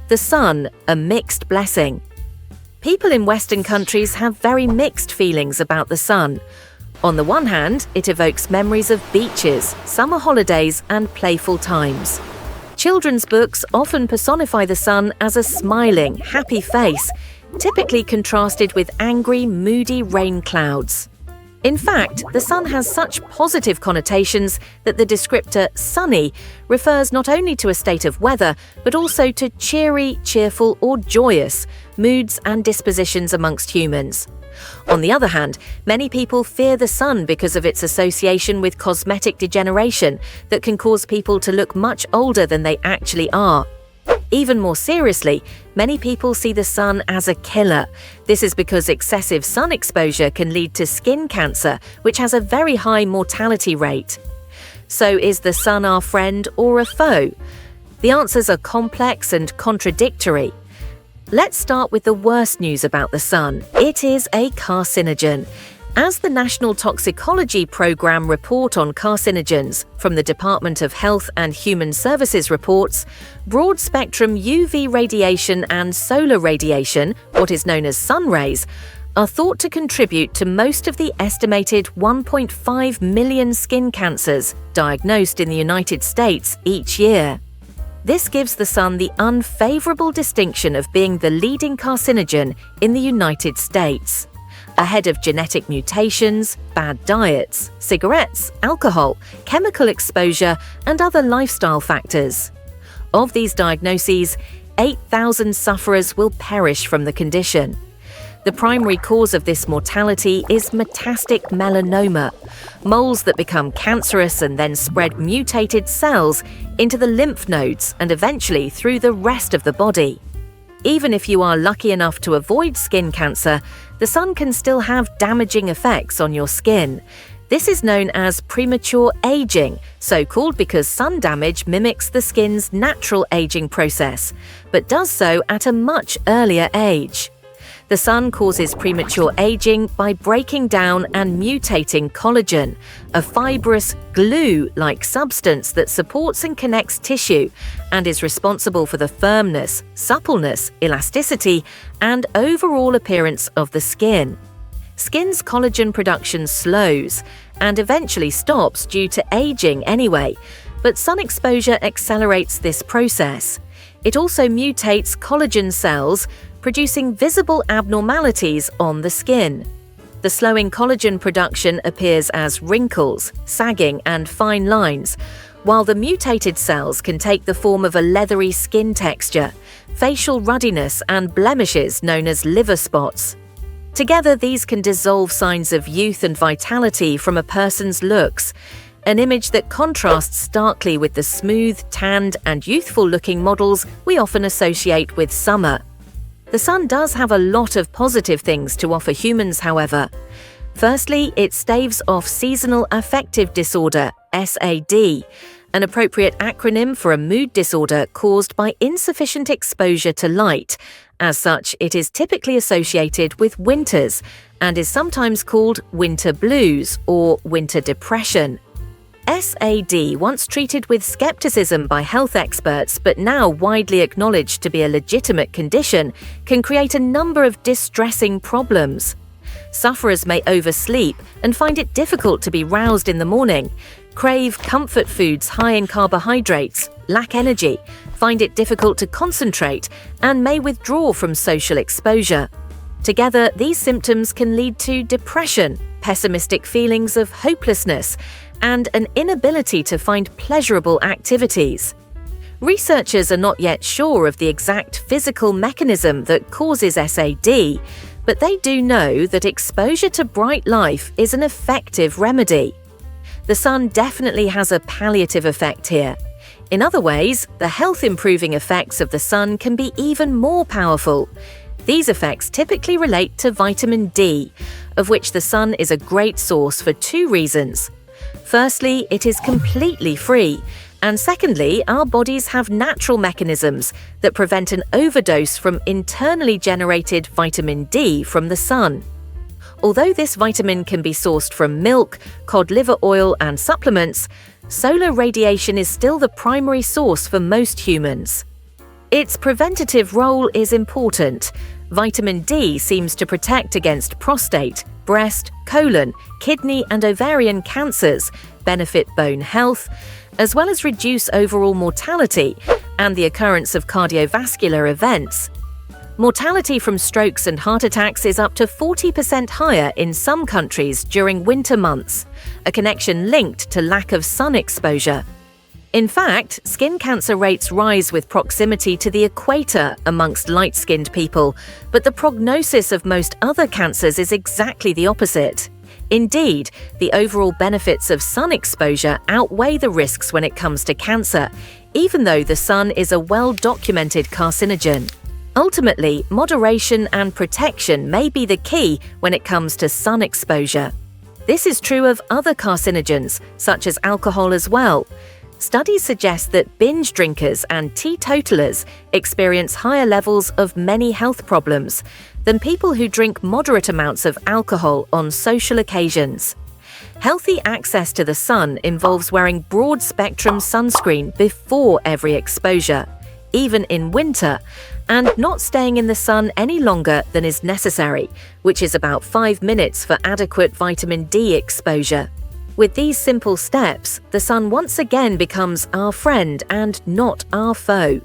The sun, a mixed blessing. People in Western countries have very mixed feelings about the sun. On the one hand, it evokes memories of beaches, summer holidays, and playful times. Children's books often personify the sun as a smiling, happy face, typically contrasted with angry, moody rain clouds. In fact, the sun has such positive connotations that the descriptor sunny refers not only to a state of weather, but also to cheery, cheerful, or joyous moods and dispositions amongst humans. On the other hand, many people fear the sun because of its association with cosmetic degeneration that can cause people to look much older than they actually are. Even more seriously, many people see the sun as a killer. This is because excessive sun exposure can lead to skin cancer, which has a very high mortality rate. So is the sun our friend or a foe? The answers are complex and contradictory. Let's start with the worst news about the sun. It is a carcinogen. As the National Toxicology Program report on carcinogens from the Department of Health and Human Services reports, broad-spectrum UV radiation and solar radiation, what is known as sun rays, are thought to contribute to most of the estimated 1.5 million skin cancers diagnosed in the United States each year. This gives the sun the unfavorable distinction of being the leading carcinogen in the United States, ahead of genetic mutations, bad diets, cigarettes, alcohol, chemical exposure, and other lifestyle factors. Of these diagnoses, 8,000 sufferers will perish from the condition. The primary cause of this mortality is metastatic melanoma, moles that become cancerous and then spread mutated cells into the lymph nodes and eventually through the rest of the body. Even if you are lucky enough to avoid skin cancer, the sun can still have damaging effects on your skin. This is known as premature aging, so called because sun damage mimics the skin's natural aging process, but does so at a much earlier age. The sun causes premature aging by breaking down and mutating collagen, a fibrous glue-like substance that supports and connects tissue and is responsible for the firmness, suppleness, elasticity, and overall appearance of the skin. Skin's collagen production slows and eventually stops due to aging anyway, but sun exposure accelerates this process. It also mutates collagen cells, producing visible abnormalities on the skin. The slowing collagen production appears as wrinkles, sagging, and fine lines, while the mutated cells can take the form of a leathery skin texture, facial ruddiness, and blemishes known as liver spots. Together, these can dissolve signs of youth and vitality from a person's looks, an image that contrasts starkly with the smooth, tanned, and youthful-looking models we often associate with summer. The sun does have a lot of positive things to offer humans, however. Firstly, it staves off seasonal affective disorder, SAD, an appropriate acronym for a mood disorder caused by insufficient exposure to light. As such, it is typically associated with winters and is sometimes called winter blues or winter depression. SAD, once treated with skepticism by health experts but now widely acknowledged to be a legitimate condition, can create a number of distressing problems. Sufferers may oversleep and find it difficult to be roused in the morning, crave comfort foods high in carbohydrates, lack energy, find it difficult to concentrate, and may withdraw from social exposure. Together, these symptoms can lead to depression, pessimistic feelings of hopelessness, and an inability to find pleasurable activities. Researchers are not yet sure of the exact physical mechanism that causes SAD, but they do know that exposure to bright light is an effective remedy. The sun definitely has a palliative effect here. In other ways, the health-improving effects of the sun can be even more powerful. These effects typically relate to vitamin D, of which the sun is a great source for two reasons. Firstly, it is completely free, and secondly, our bodies have natural mechanisms that prevent an overdose from internally generated vitamin D from the sun. Although this vitamin can be sourced from milk, cod liver oil, and supplements, solar radiation is still the primary source for most humans. Its preventative role is important. Vitamin D seems to protect against prostate, breast, colon, kidney and ovarian cancers, benefit bone health, as well as reduce overall mortality and the occurrence of cardiovascular events. Mortality from strokes and heart attacks is up to 40% higher in some countries during winter months, a connection linked to lack of sun exposure. In fact, skin cancer rates rise with proximity to the equator amongst light-skinned people, but the prognosis of most other cancers is exactly the opposite. Indeed, the overall benefits of sun exposure outweigh the risks when it comes to cancer, even though the sun is a well-documented carcinogen. Ultimately, moderation and protection may be the key when it comes to sun exposure. This is true of other carcinogens, such as alcohol as well. Studies suggest that binge drinkers and teetotalers experience higher levels of many health problems than people who drink moderate amounts of alcohol on social occasions. Healthy access to the sun involves wearing broad-spectrum sunscreen before every exposure, even in winter, and not staying in the sun any longer than is necessary, which is about 5 minutes for adequate vitamin D exposure. With these simple steps, the sun once again becomes our friend and not our foe.